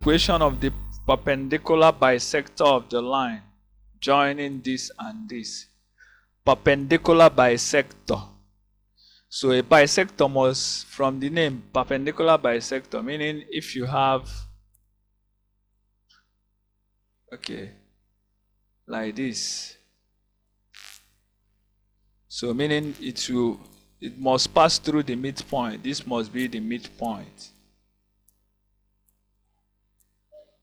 equation of the perpendicular bisector of the line joining this and this. Perpendicular bisector. So a bisector must, from the name, perpendicular bisector, meaning if you have, okay, like this. So meaning it must pass through the midpoint. This must be the midpoint.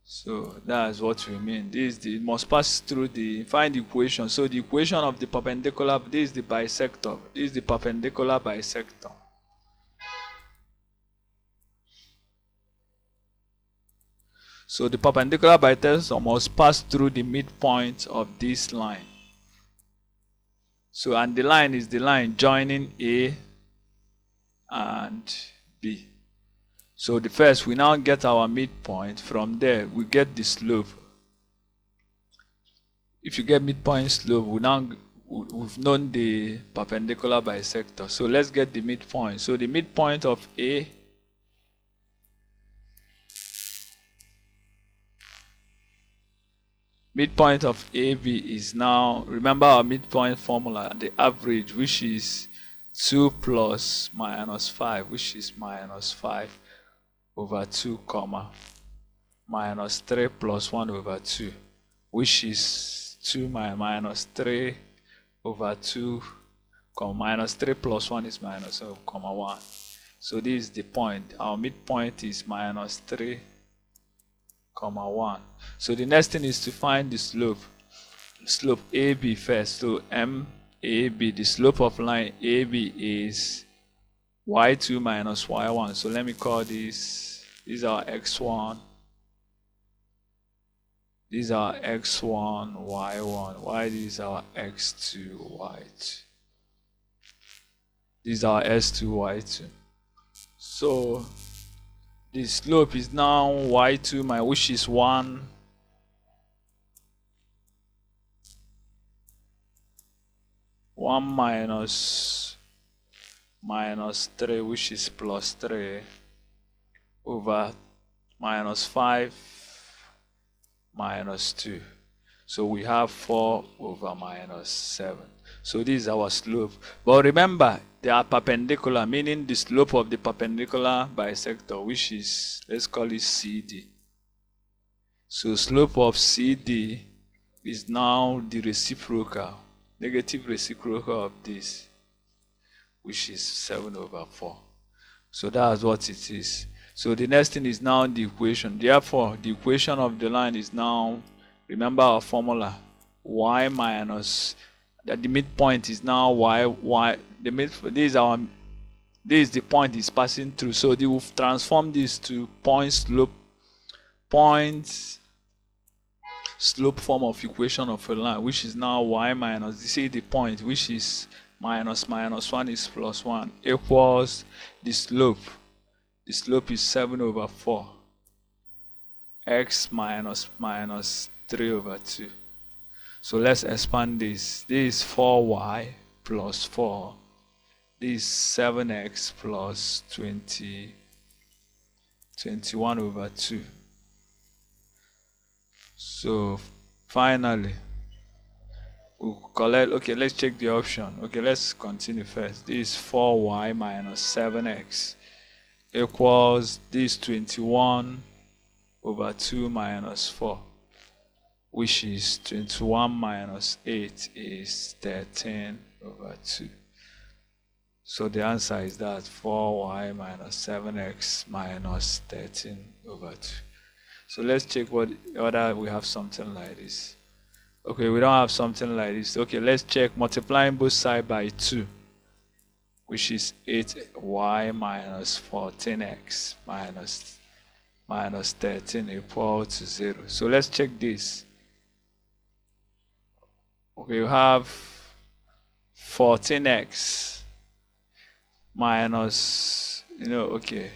So that's what we mean. It must pass through find the equation. So the equation of the perpendicular, this is the bisector. This is the perpendicular bisector. So the perpendicular bisector must pass through the midpoint of this line. So, and the line is the line joining A and B. So the first, we now get our midpoint. From there, we get the slope. If you get midpoint slope, we've known the perpendicular bisector. So let's get the midpoint. So the midpoint of A midpoint of AB is now, remember our midpoint formula, the average, which is 2 plus minus 5, which is minus 5 over 2, comma, minus 3 plus 1 over 2, which is 2 minus 3 over 2, comma, minus 3 plus 1 is minus 1. So this is the point. Our midpoint is minus 3, comma 1. So the next thing is to find the slope. Slope AB first. So MAB, the slope of line AB is y2 minus y1. So let me call this is our x1. These are x1, y1. Y is our x2, y2. These are s2, y2. So the slope is now y2, which is 1 minus 3, which is plus 3, over minus 5 minus 2. So we have 4 over minus 7. So this is our slope. But remember, they are perpendicular, meaning the slope of the perpendicular bisector, which is, let's call it CD. So slope of CD is now the reciprocal, negative reciprocal of this, which is 7 over 4. So that's what it is. So the next thing is now the equation. Therefore, the equation of the line is now, remember our formula, y minus, that the midpoint is now this is the point is passing through. So they will transform this to point slope form of equation of a line, which is now y minus, you see the point, which is minus 1 is plus 1, equals the slope. The slope is 7 over 4. X minus 3 over 2. So let's expand this. This is 4y plus 4. This is 7x plus 21 over 2. So finally, we'll collect, okay, let's check the option. Okay, let's continue first. This is 4y minus 7x equals this 21 over 2 minus 4, which is 21 minus 8 is 13 over 2. So the answer is that 4y minus 7x minus 13 over 2. So let's check whether we have something like this. Okay, we don't have something like this. Okay, let's check multiplying both sides by 2, which is 8y minus 14x minus 13 equal to 0. So let's check this. Okay, we have 14x minus, okay.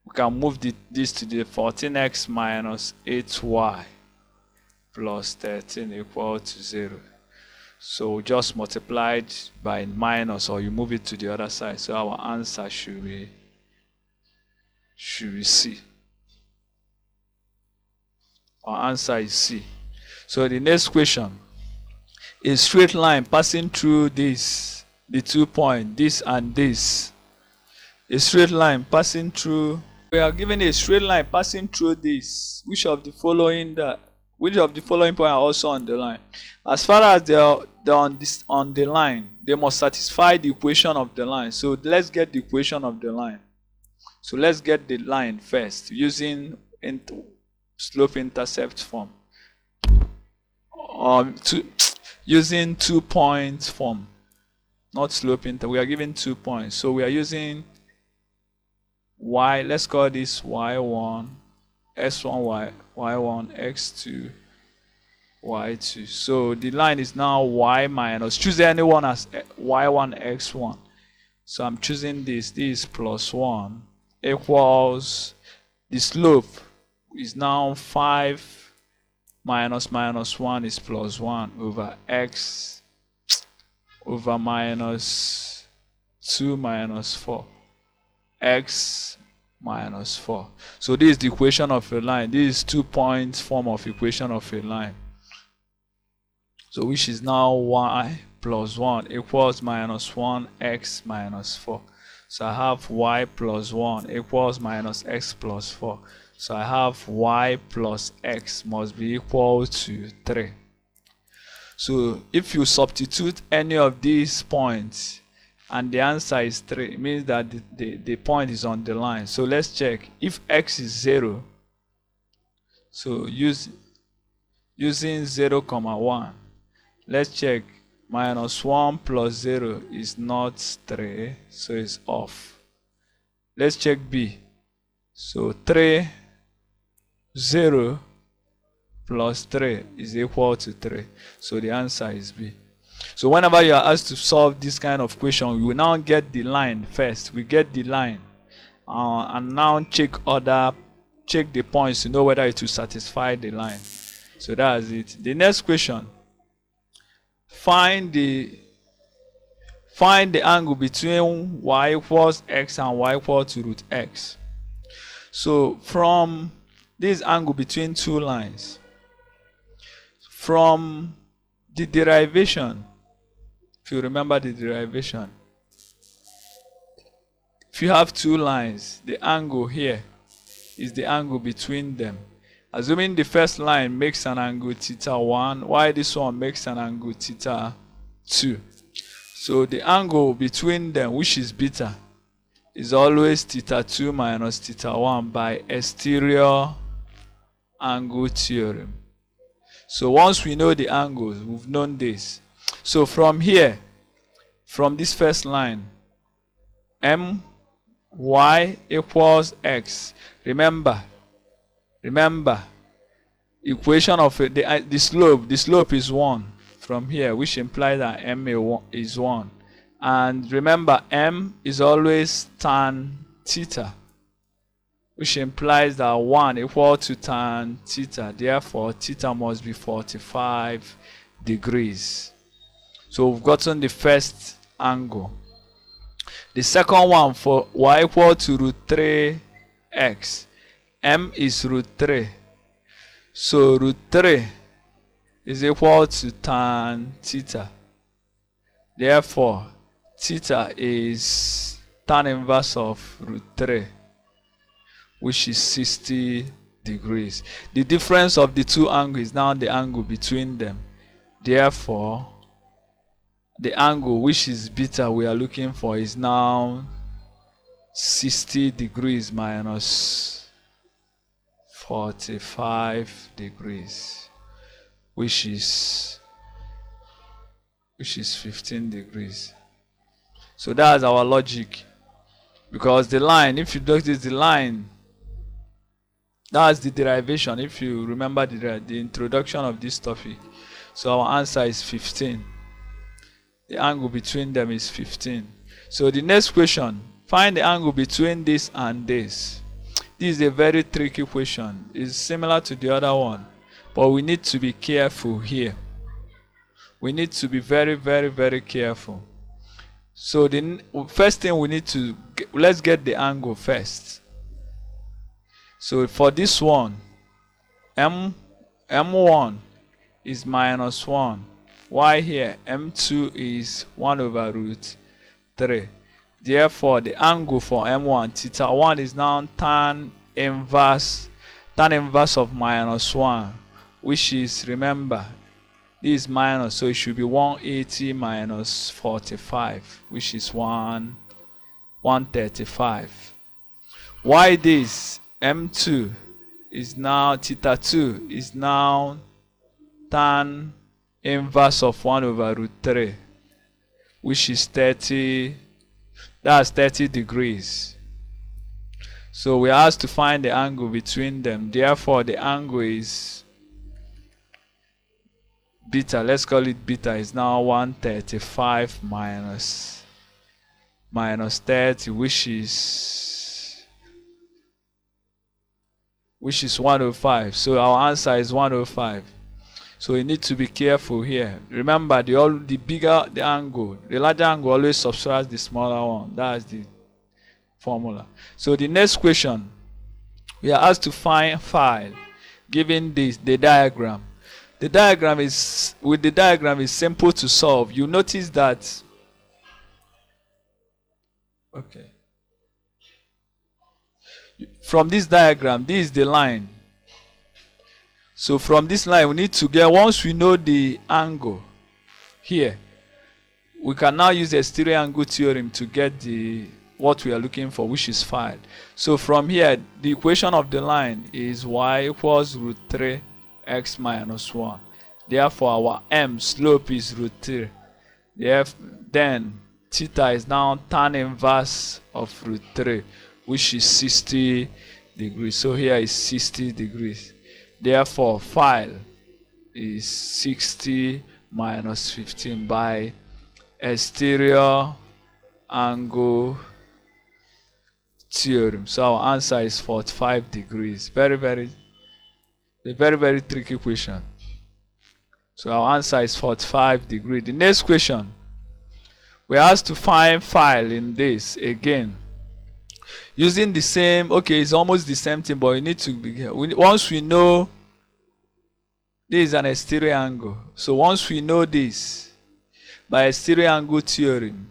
We can move this to the 14x minus 8y plus 13 equal to 0. So just multiplied by minus, or you move it to the other side. So our answer should be C. Our answer is C. So the next question, a straight line passing through this, the 2 points, this and this. A straight line passing through, we are given a straight line passing through this. Which of the following points are also on the line? As far as they are on the line, they must satisfy the equation of the line. So let's get the equation of the line. So let's get the line first using slope intercept form. Using 2 points form, not slope intercept. We are given 2 points, so we are using y. Let's call this y1, x1, y1, x2, y2. So the line is now y minus. Choose anyone as y1, x1. So I'm choosing this. This is plus 1 equals, the slope is now 5 minus 1 is plus 1 over x over minus 2 minus 4, x minus 4. So this is the equation of a line. This is 2 points form of equation of a line. So which is now y plus 1 equals minus 1 x minus 4. So I have y plus 1 equals minus x plus 4. So I have y plus x must be equal to 3. So if you substitute any of these points and the answer is 3, it means that the point is on the line. So let's check. If x is 0, so using 0, 1, let's check. Minus 1 plus 0 is not 3, so it's off. Let's check B. So 3, 0 plus 3 is equal to 3. So the answer is B. So whenever you are asked to solve this kind of question, we will now get the line first. We get the line and now check the points to know whether it will satisfy the line. So that's it. The next question. Find the angle between y equals x and y equal to root x. So from this angle between two lines, from the derivation, if you remember the derivation, if you have two lines, the angle here is the angle between them. Assuming the first line makes an angle theta 1, while this one makes an angle theta 2. So the angle between them, which is beta, is always theta 2 minus theta 1 by exterior angle theorem. So once we know the angles, we've known this. So from here, from this first line, my equals x. Remember, equation of the slope is 1 from here, which implies that m is 1. And remember, m is always tan theta, which implies that 1 equal to tan theta. Therefore, theta must be 45 degrees. So we've gotten the first angle. The second one, for y equal to root 3x, m is root 3. So root 3 is equal to tan theta. Therefore, theta is tan inverse of root 3, which is 60 degrees. The difference of the two angles is now the angle between them. Therefore, the angle, which is beta, we are looking for is now 60 degrees minus 45 degrees, which is 15 degrees. So that's our logic. Because the line, if you notice the line, that's the derivation. If you remember the introduction of this topic. So our answer is 15. The angle between them is 15. So the next question, find the angle between this and this. This is a very tricky question. It's similar to the other one, but we need to be careful here. We need to be very, very, very careful. So the first thing we need to let's get the angle first. So for this one, M1 is minus 1. Why here? M2 is 1 over root 3. Therefore, the angle for M1, theta 1, is now tan inverse of minus 1, which is, remember, this is minus, so it should be 180 minus 45, which is 135. Why this? M2 is now, theta 2 is now tan inverse of 1 over root 3, which is 30. That's 30 degrees. So we are asked to find the angle between them. Therefore, the angle is beta. Let's call it beta. Is now 135 minus 30, which is 105. So our answer is 105. So you need to be careful here. Remember, the bigger the angle, the larger angle always subtracts the smaller one. That's the formula. So the next question, we are asked to find phi given the diagram. The diagram is simple to solve. You notice that, okay, from this diagram, this is the line. So from this line, we need to get, once we know the angle here, we can now use the Triangle Theorem to get what we are looking for, which is phi. So from here, the equation of the line is y equals root 3 x minus 1. Therefore, our m slope is root 3. Then theta is now tan inverse of root 3, which is 60 degrees. So here is 60 degrees. Therefore, phi is 60 minus 15 by exterior angle theorem. So our answer is 45 degrees. Very, very tricky question. So our answer is 45 degrees. The next question, we are asked to find phi in this again. Using the same, okay, it's almost the same thing, but you need to be here. Once we know this is an exterior angle, so once we know this by exterior angle theorem,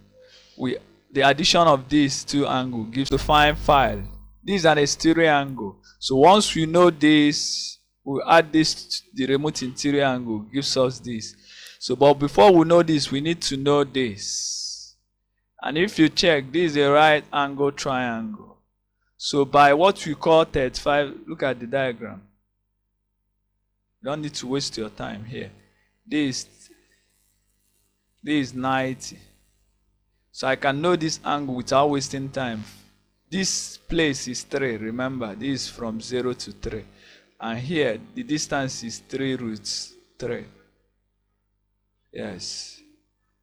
the addition of these two angles gives to find phi. This is an exterior angle, so once we know this, we add this to the remote interior angle, gives us this. So, but before we know this, we need to know this. And if you check, this is a right angle triangle. So by what we call 35, look at the diagram. You don't need to waste your time here. This is 90. So I can know this angle without wasting time. This place is 3, remember, this is from 0 to 3. And here, the distance is 3 roots 3. Yes.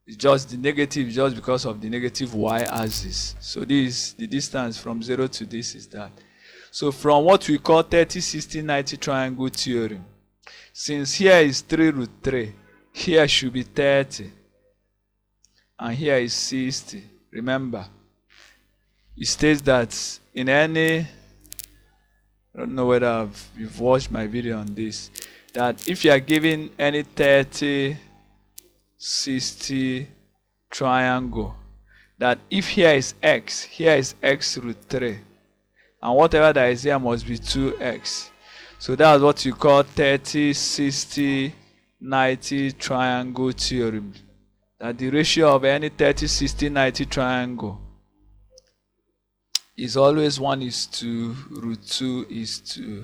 It's just the negative, just because of the negative y-axis. So this, the distance from 0 to this is that. So from what we call 30, 60, 90 triangle theorem, since here is 3 root 3, here should be 30. And here is 60. Remember, it states that in any, I don't know whether you've watched my video on this, that if you are given any 30, 60 triangle, that if here is x root 3, and whatever that is here must be 2x. So that's what you call 30, 60, 90 triangle theorem. That the ratio of any 30, 60, 90 triangle is always 1 is to root 2 is to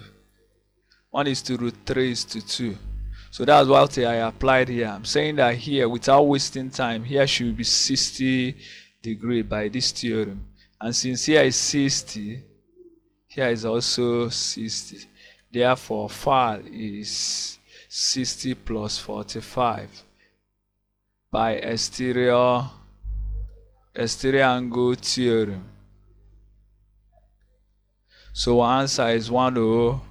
1 is to root 3 is to 2. So that's what I applied here. I'm saying that here, without wasting time, here should be 60 degrees by this theorem. And since here is 60, here is also 60. Therefore, phi is 60 plus 45 by exterior angle theorem. So our answer is 105.